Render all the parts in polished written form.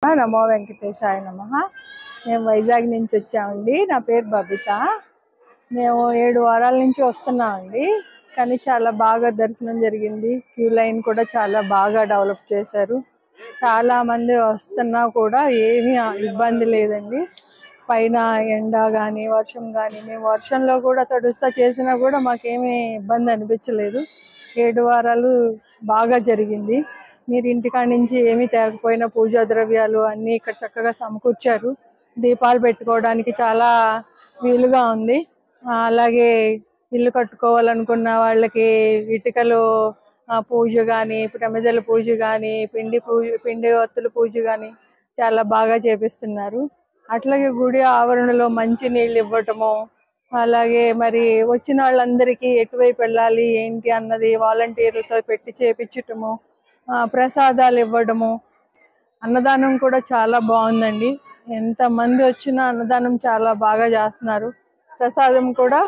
నమో వెంకటేశాయ నమః. మేము వైజాగ్ నుంచి వచ్చామండి. నా పేరు బబిత. మేము 7 వారాల నుంచి వస్తున్నామండి. కానీ చాలా బాగా దర్శనం జరిగింది. క్యూ లైన్ కూడా చాలా బాగా డెవలప్ చేశారు. చాలా మంది వస్తున్నా కూడా ఏమీ ఇబ్బంది లేదండి. పైన ఎండ కానీ వర్షం కానీ మేము వర్షంలో కూడా తడుస్తా చేసినా కూడా మాకేమీ ఇబ్బంది అనిపించలేదు. 7 వారాలు బాగా జరిగింది. మీరు ఇంటికాడ నుంచి ఏమీ తేకపోయినా పూజా ద్రవ్యాలు అన్నీ ఇక్కడ చక్కగా సమకూర్చారు. దీపాలు పెట్టుకోవడానికి చాలా వీలుగా ఉంది. అలాగే ఇల్లు కట్టుకోవాలనుకున్న వాళ్ళకి ఇటుకలు పూజ కానీ, ప్రమిదల పూజ కానీ, పిండి ఒత్తుల పూజ కానీ చాలా బాగా చేపిస్తున్నారు. అట్లాగే గుడి ఆవరణలో మంచి నీళ్ళు ఇవ్వటము, అలాగే మరి వచ్చిన వాళ్ళందరికీ ఎటువైపు వెళ్ళాలి ఏంటి అన్నది వాలంటీర్లతో పెట్టి చేపించటము, ప్రసాదాలు ఇవ్వడము, అన్నదానం కూడా చాలా బాగుందండి. ఎంతమంది వచ్చినా అన్నదానం చాలా బాగా చేస్తున్నారు. ప్రసాదం కూడా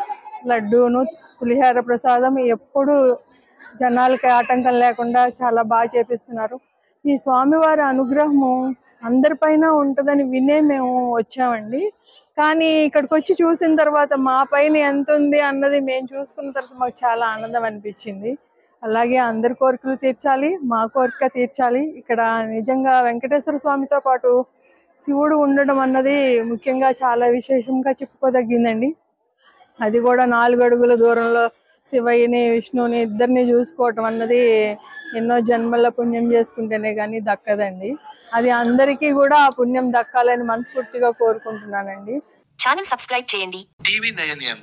లడ్డూను, పులిహార ప్రసాదం ఎప్పుడు జనాలకి ఆటంకం లేకుండా చాలా బాగా చేపిస్తున్నారు. ఈ స్వామివారి అనుగ్రహము అందరిపైన ఉంటుందని వినే మేము వచ్చామండి. కానీ ఇక్కడికి వచ్చి చూసిన తర్వాత మా పైన ఎంత ఉంది అన్నది మేము చూసుకున్న తర్వాత మాకు చాలా ఆనందం అనిపించింది. అలాగే అందరి కోరికలు తీర్చాలి, మా కోరిక తీర్చాలి. ఇక్కడ నిజంగా వెంకటేశ్వర స్వామితో పాటు శివుడు ఉండడం అన్నది ముఖ్యంగా చాలా విశేషంగా చెప్పుకోదగ్గిందండి. అది కూడా 4 అడుగుల దూరంలో శివయ్యని, విష్ణువుని ఇద్దరిని చూసుకోవటం అన్నది ఎన్నో జన్మల పుణ్యం చేసుకుంటేనే కానీ దక్కదండి. అది అందరికీ కూడా ఆ పుణ్యం దక్కాలని మనస్ఫూర్తిగా కోరుకుంటున్నానండి. ఛానల్ సబ్స్క్రైబ్ చేయండి. టీవీ నయన్.